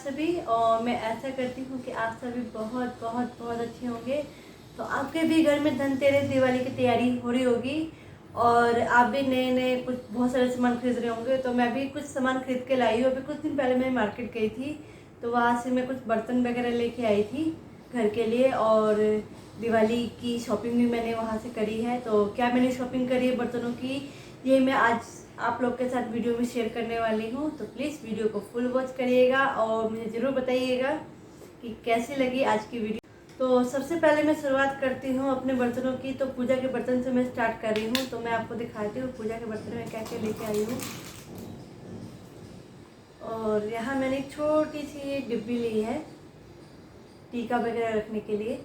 सभी। और मैं ऐसा करती हूँ कि आप सभी बहुत बहुत बहुत अच्छे होंगे। तो आपके भी घर में धनतेरस दिवाली की तैयारी हो रही होगी और आप भी नए नए कुछ बहुत सारे सामान खरीद रहे होंगे। तो मैं भी कुछ सामान खरीद के लाई हूँ। अभी कुछ दिन पहले मैं मार्केट गई थी, तो वहाँ से मैं कुछ बर्तन वगैरह लेके आई थी घर के लिए। और दिवाली की शॉपिंग भी मैंने वहाँ से करी है। तो क्या मैंने शॉपिंग करी है बर्तनों की, ये मैं आज आप लोग के साथ वीडियो में शेयर करने वाली हूँ। तो प्लीज़ वीडियो को फुल वॉच करिएगा और मुझे ज़रूर बताइएगा कि कैसी लगी आज की वीडियो। तो सबसे पहले मैं शुरुआत करती हूँ अपने बर्तनों की। तो पूजा के बर्तन से मैं स्टार्ट कर रही हूँ। तो मैं आपको दिखाती हूँ पूजा के बर्तन में क्या क्या लेके आई हूँ। और यहाँ मैंने एक छोटी सी डिब्बी ली है टीका वगैरह रखने के लिए।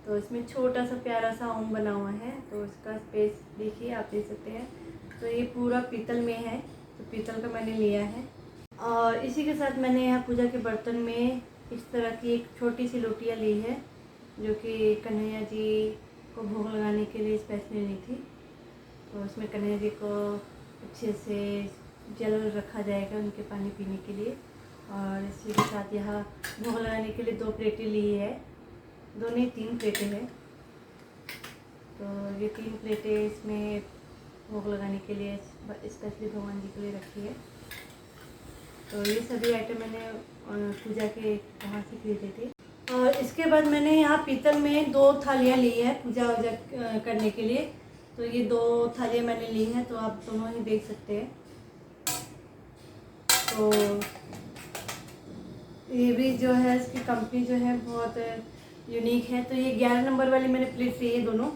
तो इसमें छोटा सा प्यारा सा ओम बना हुआ है। तो इसका स्पेस देखिए, आप देख सकते हैं। तो ये पूरा पीतल में है, तो पीतल का मैंने लिया है। और इसी के साथ मैंने यहाँ पूजा के बर्तन में इस तरह की एक छोटी सी लोटियाँ ली है, जो कि कन्हैया जी को भोग लगाने के लिए स्पेशली ली थी। तो उसमें कन्हैया जी को अच्छे से जल रखा जाएगा उनके पानी पीने के लिए। और इसी के साथ यहाँ भोग लगाने के लिए 2 प्लेटें ली है, 2 नहीं 3 प्लेटें हैं। तो ये 3 प्लेटें इसमें भोग लगाने के लिए स्पेशली भगवान जी के लिए रखी है। तो ये सभी आइटम मैंने पूजा के वहाँ से खरीदे थे। और इसके बाद मैंने यहाँ पीतल में 2 थालियाँ ली है पूजा वूजा करने के लिए। तो ये 2 थालियाँ मैंने ली हैं, तो आप दोनों ही देख सकते हैं। तो ये भी जो है इसकी कंपनी जो है बहुत यूनिक है। तो ये 11 नंबर वाली मैंने प्लेट ली है दोनों।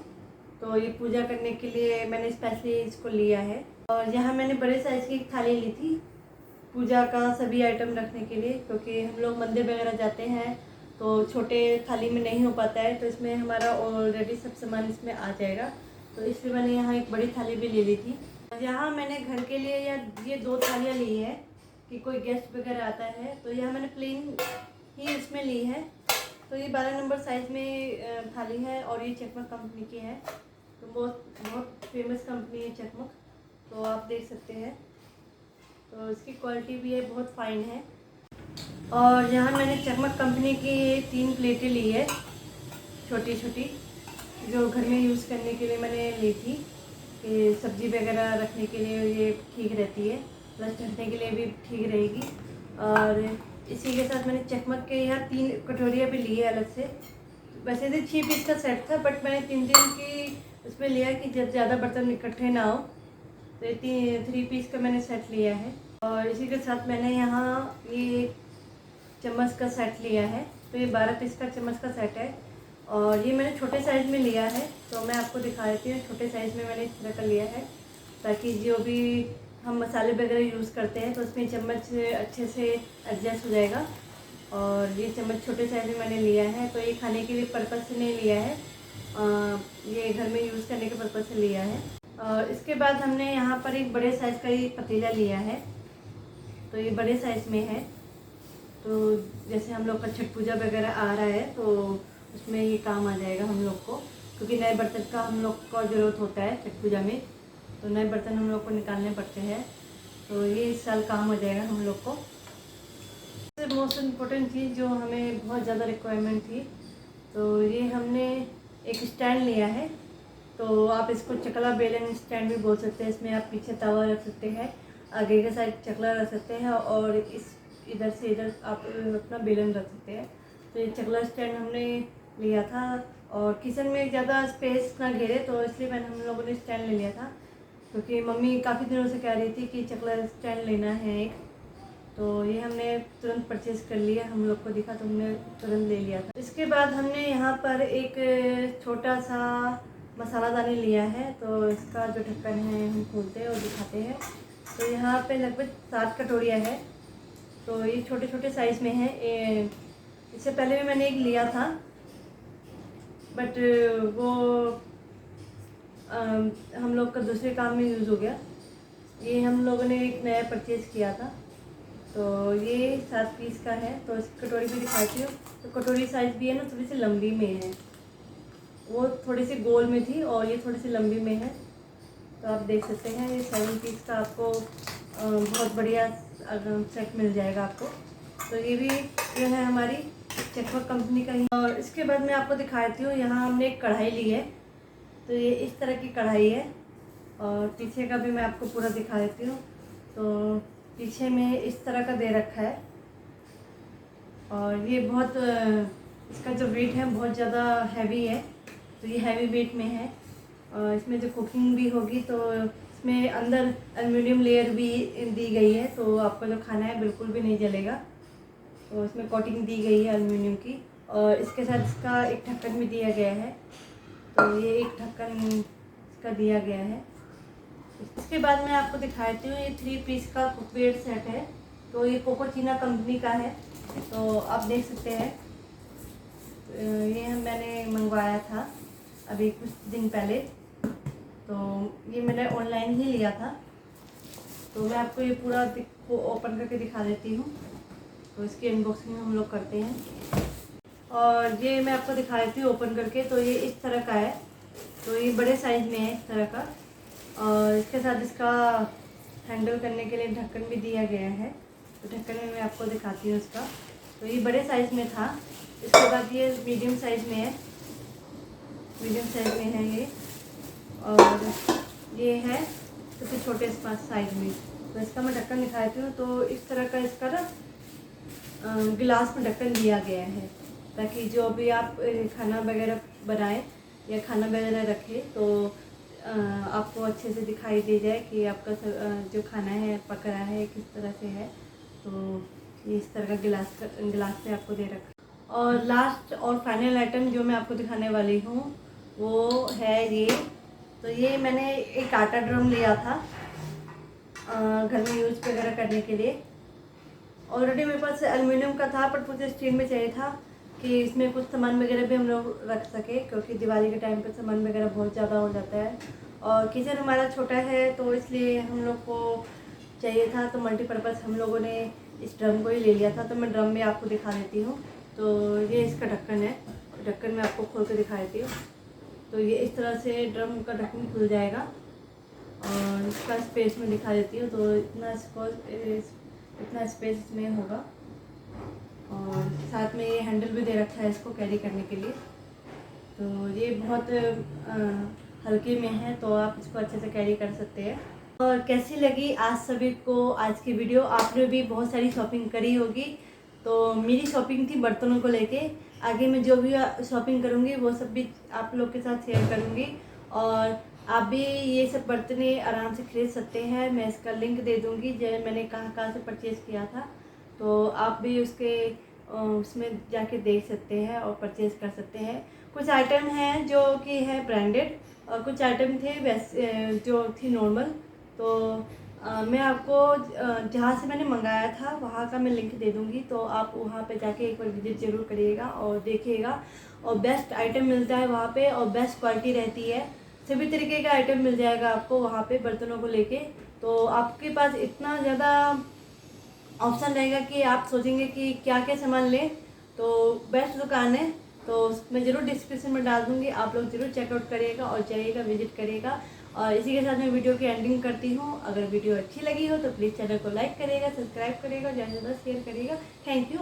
तो ये पूजा करने के लिए मैंने स्पेशली इसको लिया है। और यहाँ मैंने बड़े साइज़ की एक थाली ली थी पूजा का सभी आइटम रखने के लिए, क्योंकि हम लोग मंदिर वगैरह जाते हैं तो छोटे थाली में नहीं हो पाता है। तो इसमें हमारा ऑलरेडी सब सामान इसमें आ जाएगा। तो इसलिए मैंने यहाँ एक बड़ी थाली भी ले ली थी। यहाँ मैंने घर के लिए ये 2 थालियाँ ली है कि कोई गेस्ट वगैरह आता है। तो यह मैंने प्लेन ही इसमें ली है। तो ये 12 नंबर साइज़ में थाली है और ये चकमक कंपनी की है। तो बहुत फेमस कंपनी है चकमक, तो आप देख सकते हैं। तो इसकी क्वालिटी भी है, बहुत फाइन है। और यहाँ मैंने चकमक कंपनी की 3 प्लेटें ली है छोटी छोटी, जो घर में यूज़ करने के लिए मैंने ली थी कि सब्ज़ी वगैरह रखने के लिए ये ठीक रहती है, प्लस ढकने के लिए भी ठीक रहेगी। और इसी के साथ मैंने चकमक के यहाँ 3 कटोरियाँ भी ली है अलग से। वैसे तो 6 पीस का सेट था, बट मैंने 3 की उसमें लिया कि जब ज़्यादा बर्तन इकट्ठे ना हो, तो ये 3 पीस का मैंने सेट लिया है। और इसी के साथ मैंने यहाँ ये चम्मच का सेट लिया है। तो ये 12 पीस का चम्मच का सेट है और ये मैंने छोटे साइज़ में लिया है। तो मैं आपको दिखा देती हूँ, छोटे साइज़ में मैंने इस तरह का लिया है ताकि जो भी हम मसाले वगैरह यूज़ करते हैं तो उसमें चम्मच अच्छे से एडजस्ट हो जाएगा। और ये चम्मच छोटे साइज़ में मैंने लिया है। तो ये खाने के लिए पर्पज़ से नहीं लिया है, ये घर में यूज़ करने के पर्पज़ से लिया है। और इसके बाद हमने यहाँ पर एक बड़े साइज़ का ये पतीला लिया है। तो ये बड़े साइज़ में है। तो जैसे हम लोग का छठ पूजा वगैरह आ रहा है तो उसमें ये काम आ जाएगा हम लोग को, क्योंकि नए बर्तन का हम लोग को ज़रूरत होता है छठ पूजा में। तो नए बर्तन हम लोग को निकालने पड़ते हैं, तो ये इस साल काम हो जाएगा हम लोग को। सबसे मोस्ट इम्पोर्टेंट चीज़ जो हमें बहुत ज़्यादा रिक्वायरमेंट थी, तो ये हमने एक स्टैंड लिया है। तो आप इसको चकला बेलन स्टैंड भी बोल सकते हैं। इसमें आप पीछे तवा रख सकते हैं, आगे के साइड चकला रख सकते हैं और इस इधर से इधर आप अपना बेलन रख सकते हैं। तो ये चकला स्टैंड हमने लिया था। और किचन में ज़्यादा स्पेस ना घेरे, तो इसलिए हम लोगों ने स्टैंड ले लिया था, क्योंकि मम्मी काफ़ी दिनों से कह रही थी कि चकला स्टैंड लेना है एक। तो ये हमने तुरंत परचेज़ कर लिया, हम लोग को दिखा तो हमने तुरंत ले लिया था। इसके बाद हमने यहाँ पर एक छोटा सा मसालादानी लिया है। तो इसका जो ढक्कन है हम खोलते हैं और दिखाते हैं। तो यहाँ पे लगभग 7 कटोरियाँ है। तो ये छोटे छोटे साइज़ में है। इससे पहले भी मैंने एक लिया था, बट वो हम लोग का दूसरे काम में यूज़ हो गया। ये हम लोगों ने एक नया परचेज़ किया था। तो ये 7 पीस का है। तो इसकी कटोरी भी दिखाती हूँ। तो कटोरी साइज़ भी है ना, थोड़ी सी लंबी में है, वो थोड़ी सी गोल में थी और ये थोड़ी सी लंबी में है। तो आप देख सकते हैं ये 7 पीस का आपको बहुत बढ़िया सेट मिल जाएगा आपको। तो ये भी जो है हमारी चकवा कंपनी का ही। और इसके बाद मैं आपको दिखाती हूँ, यहाँ हमने एक कढ़ाई ली है। तो ये इस तरह की कढ़ाई है और पीछे का भी मैं आपको पूरा दिखा देती हूँ। तो पीछे में इस तरह का दे रखा है और ये बहुत इसका जो वेट है बहुत ज़्यादा हैवी है। तो ये हैवी वेट में है और इसमें जो कुकिंग भी होगी तो इसमें अंदर एल्युमिनियम लेयर भी दी गई है, तो आपका जो खाना है बिल्कुल भी नहीं जलेगा। तो इसमें कोटिंग दी गई है एल्युमिनियम की और इसके साथ इसका एक ढक्कन भी दिया गया है। तो ये एक ढक्कन इसका दिया गया है। इसके बाद मैं आपको दिखाती हूँ, ये 3 पीस का कुकवेयर सेट है। तो ये कोकोचीना कंपनी का है। तो आप देख सकते हैं, ये मैंने मंगवाया था अभी कुछ दिन पहले। तो ये मैंने ऑनलाइन ही लिया था। तो मैं आपको ये पूरा ओपन करके दिखा देती हूँ। तो इसकी अनबॉक्सिंग हम लोग करते हैं और ये मैं आपको दिखा देती हूँ ओपन करके। तो ये इस तरह का है। तो ये बड़े साइज़ में है इस तरह का और इसके साथ इसका हैंडल करने के लिए ढक्कन भी दिया गया है। तो ढक्कन में मैं आपको दिखाती हूँ इसका। तो ये बड़े साइज़ में था। इसके बाद ये मीडियम साइज़ में है, मीडियम साइज़ में है ये। और ये है सबसे छोटे साइज़ में। तो इसका मैं ढक्कन दिखाती हूँ। तो इस तरह का इसका ना गिलास में ढक्कन दिया गया है, ताकि जो भी आप खाना वगैरह बनाएं या खाना वगैरह रखें तो आपको अच्छे से दिखाई दे जाए कि आपका जो खाना है पक रहा है किस तरह से है। तो ये इस तरह का गिलास से आपको दे रखा। और लास्ट और फाइनल आइटम जो मैं आपको दिखाने वाली हूँ वो है ये। तो ये मैंने एक आटा ड्रम लिया था घर में यूज वगैरह करने के लिए। ऑलरेडी मेरे पास एल्युमिनियम का था पर मुझे स्टील में चाहिए था कि इसमें कुछ सामान वगैरह भी हम लोग रख सके, क्योंकि दिवाली के टाइम पे सामान वगैरह बहुत ज़्यादा हो जाता है और किचन हमारा छोटा है तो इसलिए हम लोग को चाहिए था। तो मल्टीपर्पज़ हम लोगों ने इस ड्रम को ही ले लिया था। तो मैं ड्रम भी आपको दिखा देती हूँ। तो ये इसका ढक्कन है, ढक्कन में आपको खोल कर दिखा देती हूँ। तो ये इस तरह से ड्रम का ढक्कन खुल जाएगा और इसका स्पेस में दिखा देती हूँ। तो इतना स्पेस इसमें होगा और साथ में ये हैंडल भी दे रखा है इसको कैरी करने के लिए। तो ये बहुत हल्के में है तो आप इसको अच्छे से कैरी कर सकते हैं। और कैसी लगी आज सभी को आज की वीडियो? आपने भी बहुत सारी शॉपिंग करी होगी। तो मेरी शॉपिंग थी बर्तनों को लेके। आगे मैं जो भी शॉपिंग करूँगी वो सब भी आप लोग के साथ शेयर करूँगी और आप भी ये सब बर्तनें आराम से खरीद सकते हैं। मैं इसका लिंक दे दूँगी जो मैंने कहाँ से परचेज़ किया था। तो आप भी उसमें जाके देख सकते हैं और परचेज़ कर सकते हैं। कुछ आइटम हैं जो कि है ब्रांडेड और कुछ आइटम थे वैसे जो थी नॉर्मल। तो मैं आपको जहाँ से मैंने मंगाया था वहाँ का मैं लिंक दे दूँगी। तो आप वहाँ पे जाके एक बार विज़िट ज़रूर करिएगा और देखिएगा। और बेस्ट आइटम मिलता है वहाँ पे और बेस्ट क्वालिटी रहती है। सभी तरीके का आइटम मिल जाएगा आपको वहाँ पे बर्तनों को लेके। तो आपके पास इतना ज़्यादा ऑप्शन रहेगा कि आप सोचेंगे कि क्या क्या सामान लें। तो बेस्ट दुकान है। तो मैं ज़रूर डिस्क्रिप्शन में डाल दूँगी, आप लोग ज़रूर चेकआउट करिएगा और जाइएगा विजिट करिएगा। और इसी के साथ मैं वीडियो की एंडिंग करती हूँ। अगर वीडियो अच्छी लगी हो तो प्लीज़ चैनल को लाइक करिएगा, सब्सक्राइब करिएगा, ज़्यादा से ज़्यादा शेयर करिएगा। Thank you.